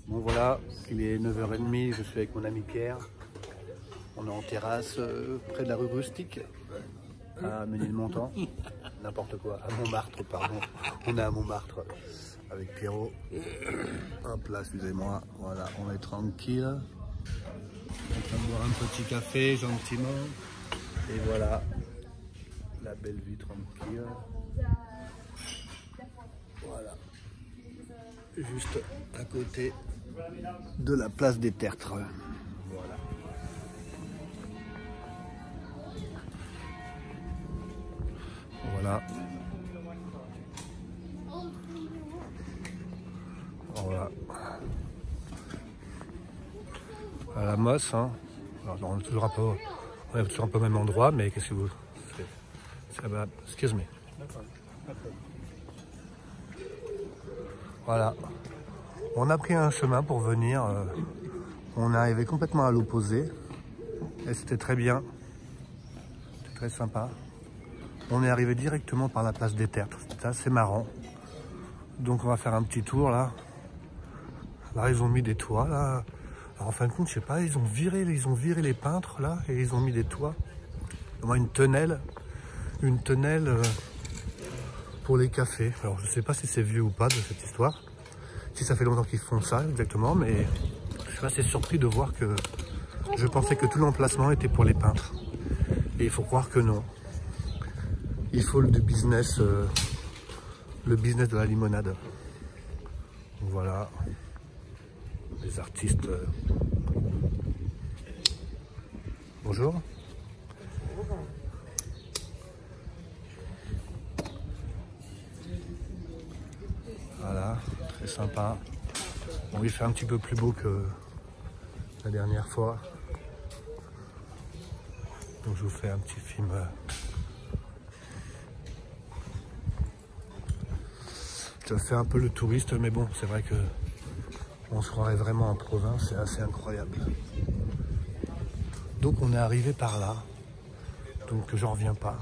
Bon voilà, il est 9h30, je suis avec mon ami Pierre. On est en terrasse près de la rue Rustique, à Ménilmontant. N'importe quoi, à Montmartre, pardon. On est à Montmartre avec Pierrot. Hop là, excusez-moi. Voilà, on est tranquille. On va boire un petit café gentiment. Et voilà, la belle vie tranquille. Voilà, juste à côté de la place des Tertres. Voilà. Voilà. Voilà. À la Mosse, hein. Alors, on est toujours un peu au même endroit, mais qu'est-ce que vous... Excuse me. Voilà. On a pris un chemin pour venir. On est arrivé complètement à l'opposé. Et c'était très bien. C'était très sympa. On est arrivé directement par la place des Tertres. C'était assez marrant. Donc on va faire un petit tour là. Là ils ont mis des toits là. Alors en fin de compte, je sais pas, ils ont viré les peintres là et ils ont mis des toits. On a une tonnelle pour les cafés. Alors je sais pas si c'est vieux ou pas de cette histoire. Si ça fait longtemps qu'ils font ça exactement, mais je suis assez surpris de voir que je pensais que tout l'emplacement était pour les peintres. Et il faut croire que non. Il faut du business, le business de la limonade. Voilà, les artistes. Bonjour. Voilà, très sympa. Bon, il fait un petit peu plus beau que la dernière fois. Donc je vous fais un petit film. Ça fait un peu le touriste, mais bon, c'est vrai que on se croirait vraiment en province, c'est assez incroyable. Donc on est arrivé par là, donc j'en reviens pas.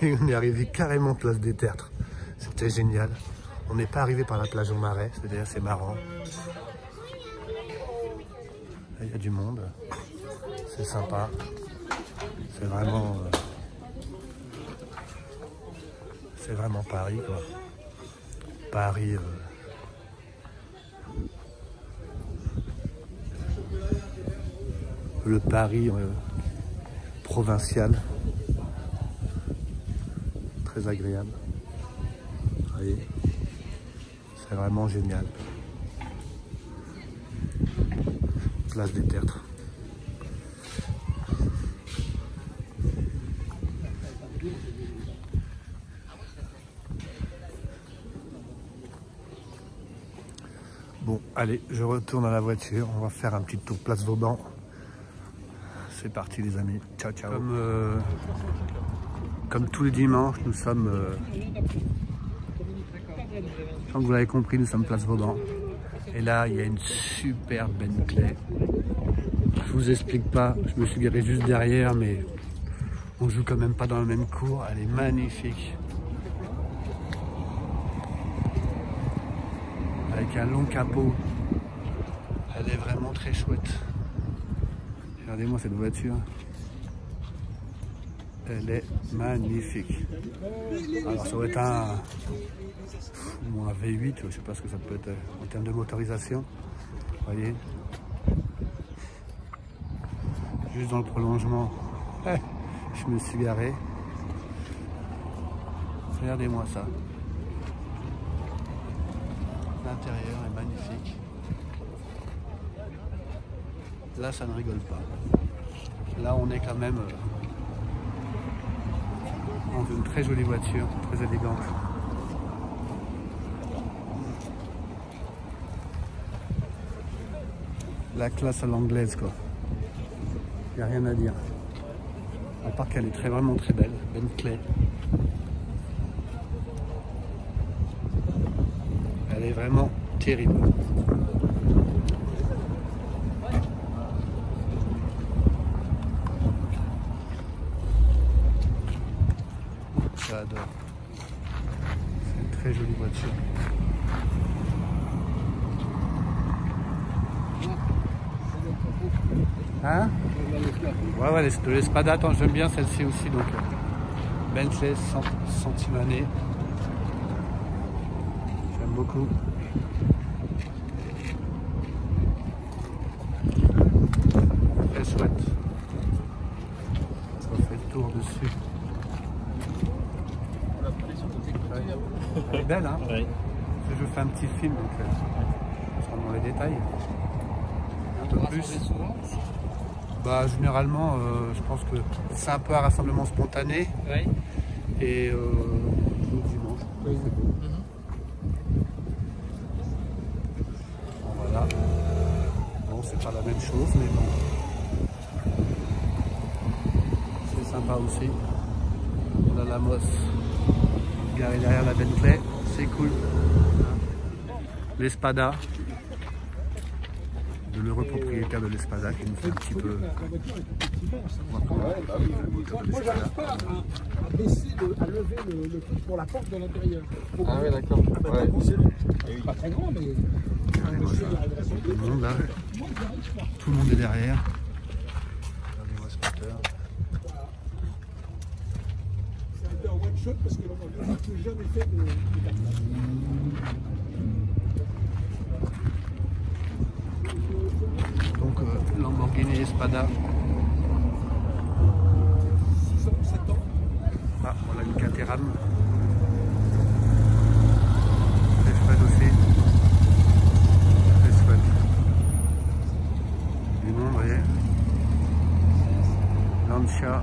Et on est arrivé carrément place des Tertres, c'était génial. On n'est pas arrivé par la plage au Marais, c'était assez marrant. Là, il y a du monde, c'est sympa, c'est vraiment Paris quoi. Paris, le Paris provincial, très agréable. Vous voyez, c'est vraiment génial. Place des Tertres. Bon, allez, je retourne à la voiture. On va faire un petit tour place Vauban. C'est parti les amis. Ciao, ciao. Comme tous les dimanches, nous sommes... comme vous l'avez compris, nous sommes place Vauban. Et là, il y a une super Bentley. Je vous explique pas, je me suis garé juste derrière, mais on joue quand même pas dans le même cours. Elle est magnifique. Avec un long capot. Elle est vraiment très chouette. Regardez-moi cette voiture. Elle est magnifique. Alors ça doit être un V8, je sais pas ce que ça peut être en termes de motorisation. Vous voyez. Juste dans le prolongement. Je me suis garé. Regardez-moi ça. L'intérieur est magnifique. Là, ça ne rigole pas. Là, on est quand même dans une très jolie voiture, très élégante. La classe à l'anglaise, quoi. Il n'y a rien à dire. À part qu'elle est vraiment très belle. Bentley. Elle est vraiment terrible. J'adore. C'est une très jolie voiture. Hein? Ouais, ouais, de l'Espada, attends, j'aime bien celle-ci aussi, donc Bentley Santimane. J'aime beaucoup. Très chouette. On fait le tour dessus. Elle est belle, hein? Oui. Je fais un petit film, donc je rentre dans les détails. Un peu plus. Bah, généralement, je pense que c'est un peu un rassemblement spontané. Oui. Et le dimanche, oui. C'est beau. Bon, voilà. Bon, c'est pas la même chose, mais bon. C'est sympa aussi. On a la Moss garée derrière la Bentley. C'est cool. L'Espada. De l'heureux propriétaire de l'Espada qui nous fait un petit peu. Moi, j'arrive pas à baisser, à lever le truc pour la porte de l'intérieur. Ah oui, d'accord. C'est pas très grand, mais. Tout le monde là. Tout le monde est derrière. Regardez-moi ce moteur. C'est un peu un one shot parce que on n'a jamais fait de. Donc Lamborghini Espada. 6 ans, 7 ans. Ah, voilà une Caterham. Très chouette aussi. Très chouette. Du monde, vous voyez. Lancia.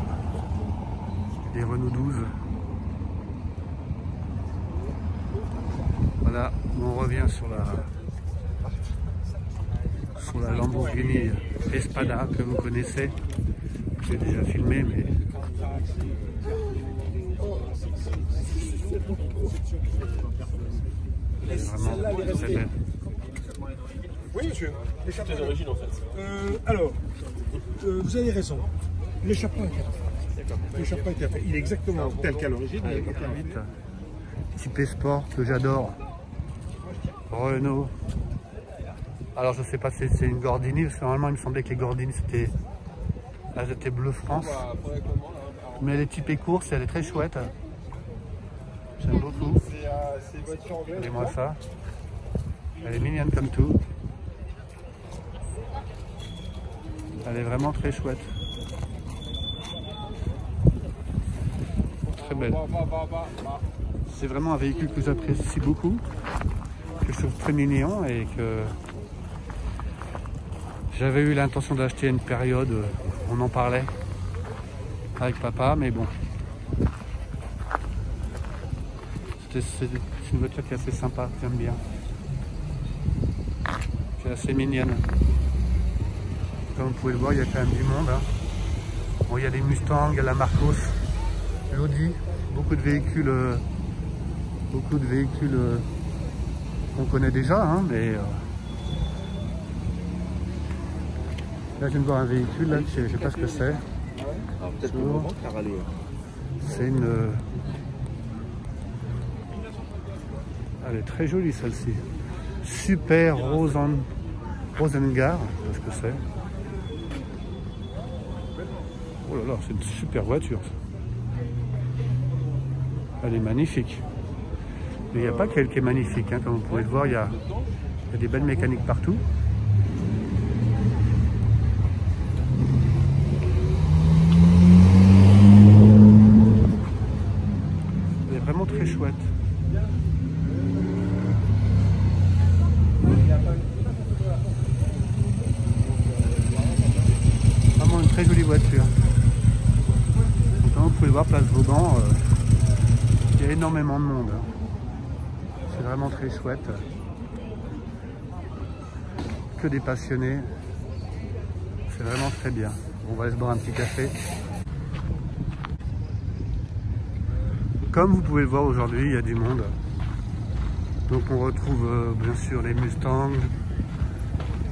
Des Renault 12. Voilà, on revient sur la Lamborghini Espada que vous connaissez. J'ai déjà filmé, mais vraiment très belle. Oui, monsieur. Les origines, en fait. Alors, vous avez raison. L'échappement est fait. L'échappement est fait. Il est exactement tel qu'à l'origine. Type Sport que j'adore. Renault. Alors je sais pas si c'est une Gordini, parce que normalement il me semblait que les Gordini c'était. Là c'était Bleu France. Mais elle est typée course, elle est très chouette. J'aime beaucoup. Regardez-moi ça. Elle est mignonne comme tout. Elle est vraiment très chouette. Très belle. C'est vraiment un véhicule que j'apprécie beaucoup, que je trouve très mignon et que j'avais eu l'intention d'acheter à une période, on en parlait avec papa, mais bon. C'est une voiture qui est assez sympa, j'aime bien. Qui est assez mignonne. Comme vous pouvez le voir, il y a quand même du monde. Hein. Bon, il y a des Mustangs, il y a la Marcos, l'Audi, beaucoup de véhicules qu'on connaît déjà, hein, mais là je viens de voir un véhicule, là, je ne sais pas ce que c'est. C'est une... Elle est très jolie celle-ci. Super Rosengar, je sais pas ce que c'est. Oh là là, c'est une super voiture. Elle est magnifique. Mais il n'y a pas qu'elle qui est magnifique, hein. Comme vous pouvez le voir, il y a des belles mécaniques partout. Elle est vraiment très chouette. Vraiment une très jolie voiture. Donc, comme vous pouvez le voir, place Vauban, il y a énormément de monde. C'est vraiment très chouette. Que des passionnés. C'est vraiment très bien. On va aller se boire un petit café. Comme vous pouvez le voir aujourd'hui, il y a du monde. Donc on retrouve bien sûr les Mustangs,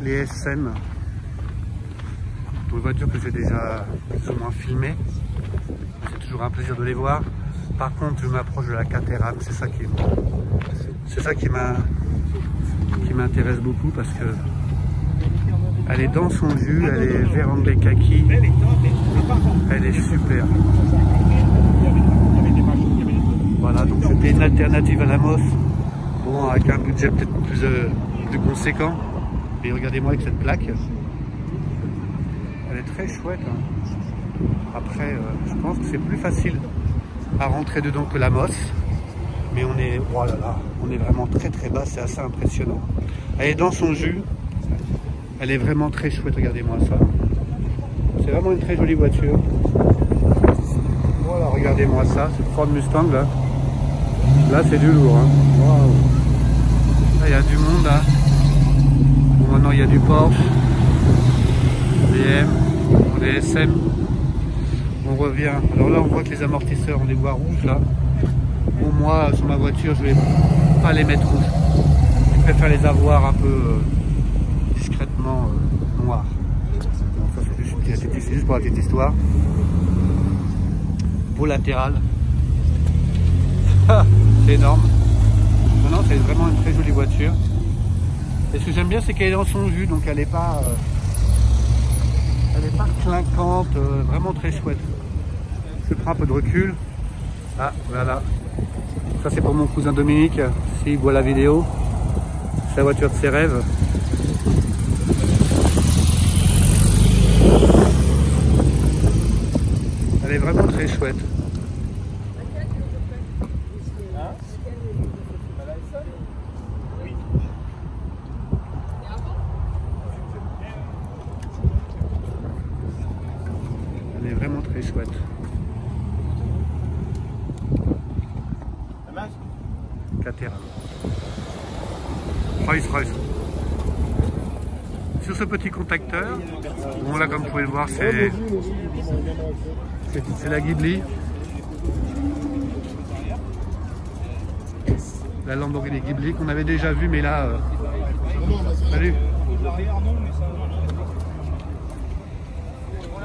les SM. Une voiture que j'ai déjà plus ou moins filmée. C'est toujours un plaisir de les voir. Par contre, je m'approche de la Caterham, c'est ça qui m'intéresse beaucoup parce que Elle est dans son jus, elle est vert anglais kaki. Elle est super. Voilà, donc c'était une alternative à la Moss. Bon, avec un budget peut-être plus conséquent. Et regardez-moi avec cette plaque. Elle est très chouette. Hein. Après, je pense que c'est plus facile à rentrer dedans que la Moss. Mais on est, oh là là, on est vraiment très très bas, c'est assez impressionnant. Elle est dans son jus. Elle est vraiment très chouette, regardez-moi ça. C'est vraiment une très jolie voiture. Voilà, regardez-moi ça, cette Ford Mustang là. Là c'est du lourd. Hein. Wow. Là il y a du monde. Hein. Bon, maintenant il y a du Porsche, BM, des SM. On revient. Alors là on voit que les amortisseurs ont des bois rouges là. Bon, moi sur ma voiture je vais pas les mettre rouges. Je préfère les avoir un peu discrètement noirs. C'est juste pour la petite histoire. Beau latéral. C'est énorme. Non, non, c'est vraiment une très jolie voiture. Et ce que j'aime bien, c'est qu'elle est dans son jus, donc elle n'est pas clinquante, vraiment très chouette. Je prends un peu de recul. Ah, voilà. Ça, c'est pour mon cousin Dominique, s'il voit la vidéo. C'est la voiture de ses rêves. Elle est vraiment très chouette. Elle est vraiment très chouette. Catera. Rolls-Royce. Sur ce petit contacteur, bon là comme vous pouvez le voir c'est la Ghibli. La Lamborghini Ghibli qu'on avait déjà vu mais là... Salut.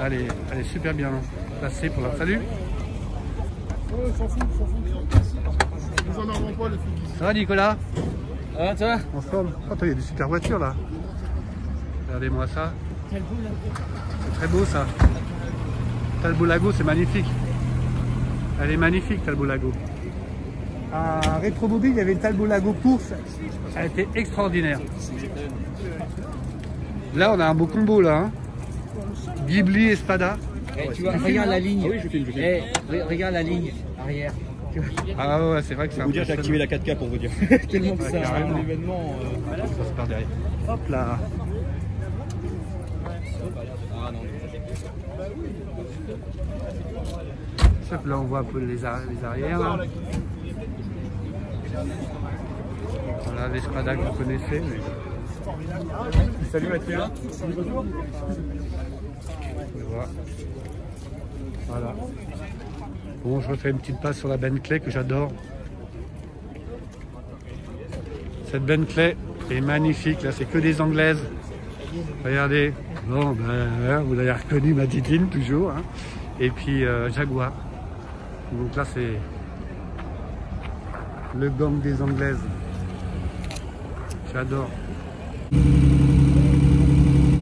Elle est super bien placée pour la... Salut. Ça va Nicolas? Ah, ça va? En forme. Oh, il y a des super voitures là. Regardez-moi ça. C'est très beau ça. Talbot Lago, c'est magnifique. Elle est magnifique, Talbot Lago. À Rétromobile, il y avait une Talbot Lago course. Elle était extraordinaire. Là, on a un beau combo là. Hein. Ghibli et Spada. Eh, tu vois, regarde la ligne. Oui, je filme. Regarde la ligne arrière. Ah ouais, c'est vrai que c'est un peu... Vous dire, j'ai activé la 4K pour vous dire. Tellement que Ouais, c'est carrément. un événement. Ça se perd derrière. Hop là. Hop là, on voit un peu les arrières. Là. Voilà, les Spada que vous connaissez. Mais... Salut Mathieu. Voilà. Bon, je refais une petite passe sur la Bentley que j'adore. Cette Bentley est magnifique. Là, c'est que des anglaises. Regardez. Bon, ben, vous l'avez reconnu, ma titine, toujours. Hein. Et puis Jaguar. Donc là, c'est le gang des anglaises. J'adore.